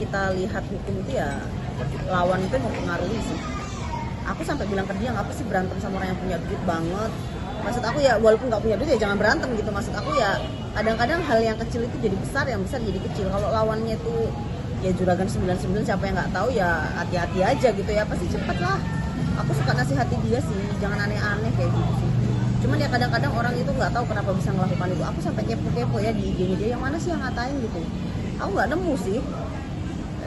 kita lihat hukum itu ya lawan itu mempengaruhi sih. Aku sampai bilang ke dia, ngapa sih berantem sama orang yang punya duit banget. Maksud aku ya walaupun nggak punya duit ya jangan berantem gitu. Maksud aku ya kadang-kadang hal yang kecil itu jadi besar, yang besar jadi kecil. Kalau lawannya itu ya juragan 99, siapa yang nggak tahu ya hati-hati aja gitu ya, pasti cepet lah. Aku suka nasihati dia sih, jangan aneh-aneh kayak gitu sih. Cuman ya kadang-kadang orang itu nggak tahu kenapa bisa melakukan itu. Aku sampai kepo-kepo ya di IG-nya dia, yang mana sih yang ngatain gitu. Aku nggak nemu sih.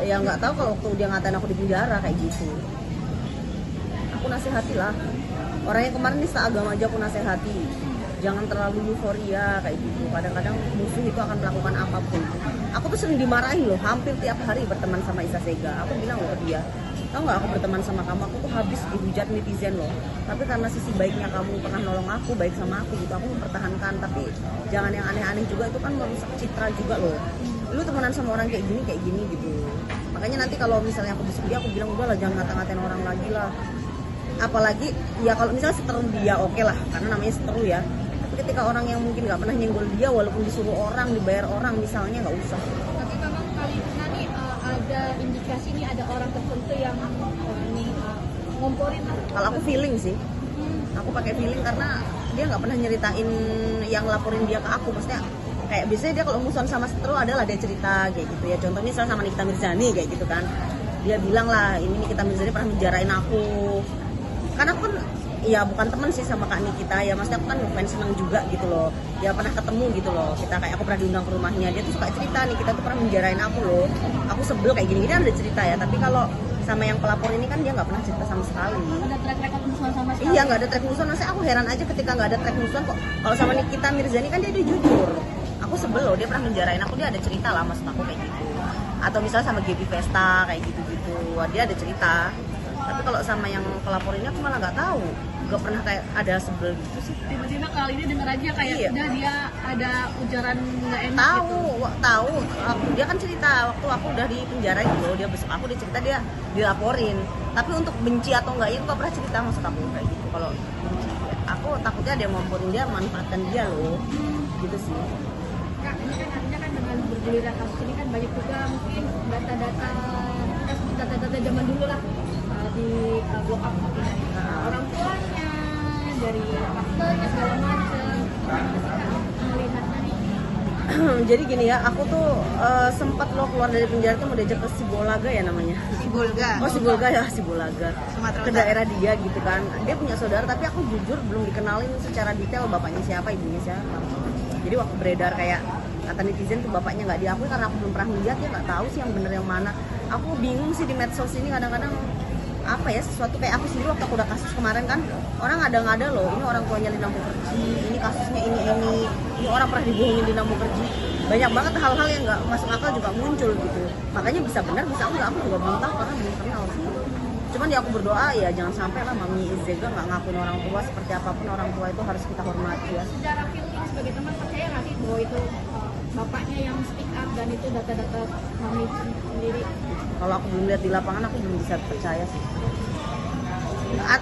Ya nggak tahu kalau waktu dia ngatain aku di penjara kayak gitu. Aku nasihati lah. Orang yang kemarin nih seagama aja aku nasihati. Jangan terlalu euforia kayak gitu. Kadang-kadang musuh itu akan melakukan apapun. Aku tuh sering dimarahin loh, hampir tiap hari berteman sama Isa Sega. Aku bilang loh ke dia, tau nggak aku berteman sama kamu, aku tuh habis dihujat netizen loh. Tapi karena sisi baiknya kamu pernah nolong aku, baik sama aku gitu, aku mempertahankan. Tapi jangan yang aneh-aneh juga, itu kan merusak citra juga loh. Lu temenan sama orang kayak gini gitu. Makanya nanti kalau misalnya aku besok dia, aku bilang udah lah, jangan ngata-ngatain orang lagi lah. Apalagi ya kalau misalnya seteru dia oke lah, karena namanya seteru ya. Tapi ketika orang yang mungkin nggak pernah nyenggol dia, walaupun disuruh orang, dibayar orang misalnya, nggak usah. Tapi memang kali ini ada indikasi nih ada orang tertentu yang ngomporin. Kalau aku feeling sih, aku pakai feeling karena dia nggak pernah nyeritain yang laporin dia ke aku. Maksudnya kayak biasanya dia kalau musuhan sama seteru adalah dia cerita kayak gitu ya. Contohnya misalnya sama Nikita Mirzani kayak gitu kan, dia bilang lah ini Nikita Mirzani pernah menjarain aku. Karena aku kan ya bukan teman sih sama Kak Nikita ya, maksudnya aku kan fans seneng juga gitu loh. Dia pernah ketemu gitu loh, kita kayak aku pernah diundang ke rumahnya, dia tuh suka cerita nih kita tuh pernah menjarain aku loh. Aku sebel kayak gini ada cerita ya. Tapi kalau sama yang pelapor ini kan dia nggak pernah cerita sama sekali. Ada track record musuhan sama sekali. Iya, nggak ada track musuhan. Maksudnya aku heran aja ketika nggak ada track musuhan kok. Kalau sama Nikita Mirzani kan dia jujur. Aku sebel loh, dia pernah menjarain aku, dia ada cerita lah, maksud aku kayak gitu. Atau misalnya sama Gaby Vesta kayak gitu-gitu, dia ada cerita. Tapi kalau sama yang pelapor ini aku malah nggak tahu, nggak pernah kayak ada sebel gitu sih. Tiba-tiba kali ini denger aja kayak Iya. udah dia ada ujaran nggak enak Tahu, gitu. tahu. Dia kan cerita waktu aku udah di penjara gitu, dia besok aku dia cerita dia dilaporin. Tapi untuk benci atau enggak itu nggak pernah cerita, maksud aku kayak gitu. Kalau benci, aku takutnya dia ngomporin dia, manfaatkan dia loh, gitu sih. Kak, ini kan artinya kan dengan bergulirnya kasus ini kan banyak juga mungkin data-data zaman dulu lah di block up orang tuanya, dari faktornya segala macam. Melihatnya nih. Jadi gini ya, aku tuh sempat lo keluar dari penjara tuh mau diajak ke Sibolaga ya namanya. Sibolga. Oh Sibolga ya, Sibolaga. Sumatera Ke Utara. daerah dia gitu kan. Dia punya saudara tapi aku jujur belum dikenalin secara detail bapaknya siapa, ibunya siapa. Jadi waktu beredar kayak kata netizen tuh bapaknya nggak diakui karena aku belum pernah lihat, ya nggak tahu sih yang bener yang mana. Aku bingung sih di medsos ini kadang-kadang apa ya, sesuatu kayak aku sendiri waktu aku udah kasus kemarin kan orang ada loh, ini orang tuanya Lina Mukerji, ini kasusnya ini orang pernah dibohongin Lina Mukerji, banyak banget hal-hal yang nggak masuk akal juga muncul gitu. Makanya bisa benar bisa enggak aku juga belum tahu karena belum kenal sih. Cuman ya aku berdoa ya jangan sampai lah Mami Izega nggak ngakuin orang tua, seperti apapun orang tua itu harus kita hormati ya. Secara feeling sebagai teman percaya nggak sih bahwa itu bapaknya yang speak up dan itu data-data mami sendiri? Kalau aku belum lihat di lapangan aku belum bisa percaya sih.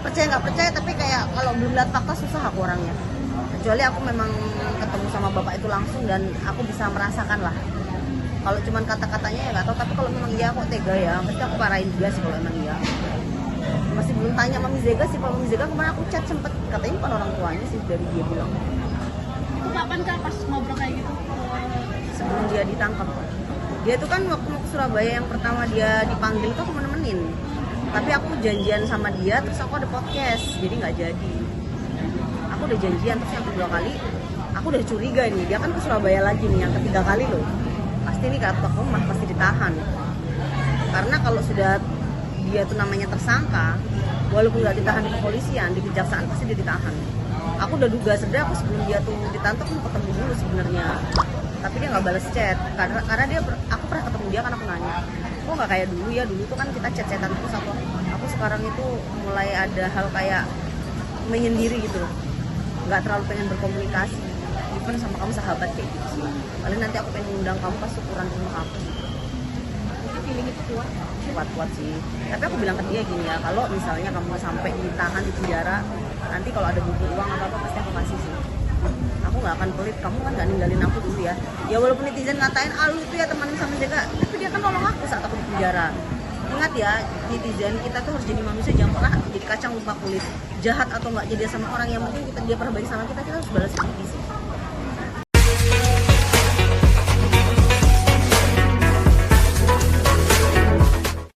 Percaya nggak percaya tapi kayak kalau belum lihat fakta susah aku orangnya. Kecuali aku memang ketemu sama bapak itu langsung dan aku bisa merasakan lah. Kalau cuman kata-katanya ya nggak tahu, tapi kalau memang iya kok tega ya, pasti aku parahin dia sih kalau memang iya. Masih belum tanya Mami Zega sih, kalau Mami Zega kemarin aku chat sempet katanya bukan orang tuanya sih dari dia bilang. Itu kapan Kak pas ngobrol kayak gitu? Sebelum dia ditangkap. Dia itu kan waktu mau ke Surabaya yang pertama dia dipanggil itu aku nemenin. Tapi aku janjian sama dia terus aku ada podcast, jadi nggak jadi. Aku udah janjian terus yang kedua kali aku udah curiga nih, dia kan ke Surabaya lagi nih yang ketiga kali loh. Pasti nih kata rumah pasti ditahan. Karena kalau sudah dia tuh namanya tersangka, walaupun nggak ditahan di kepolisian, di kejaksaan pasti dia ditahan. Aku udah duga sebenarnya aku sebelum dia tuh ditangkap mau ketemu dulu sebenarnya. Tapi dia nggak balas chat karena dia aku pernah ketemu dia kan aku nanya kok nggak kayak dulu ya, dulu tuh kan kita chat-chatan terus. Aku sekarang itu mulai ada hal kayak menyendiri gitu loh, nggak terlalu pengen berkomunikasi, even sama kamu sahabat kayak gitu sih. Paling nanti aku pengen undang kamu pas syukuran rumah aku gitu. Jadi feeling itu Kuat sih. Tapi aku bilang ke dia gini ya, kalau misalnya kamu sampai ditahan di penjara, nanti kalau ada butuh uang atau apa pasti aku kasih sih. Aku nggak akan pelit, kamu kan nggak ninggalin aku dulu ya. Ya walaupun netizen ngatain lu tuh ya teman sama Zega, tapi dia kan nolong aku saat aku di penjara. penjara. Ingat ya netizen, kita tuh harus jadi manusia, jangan pernah jadi kacang lupa kulit. Jahat atau nggak jadi sama orang, yang penting kita dia pernah baik sama kita harus balas budi sih.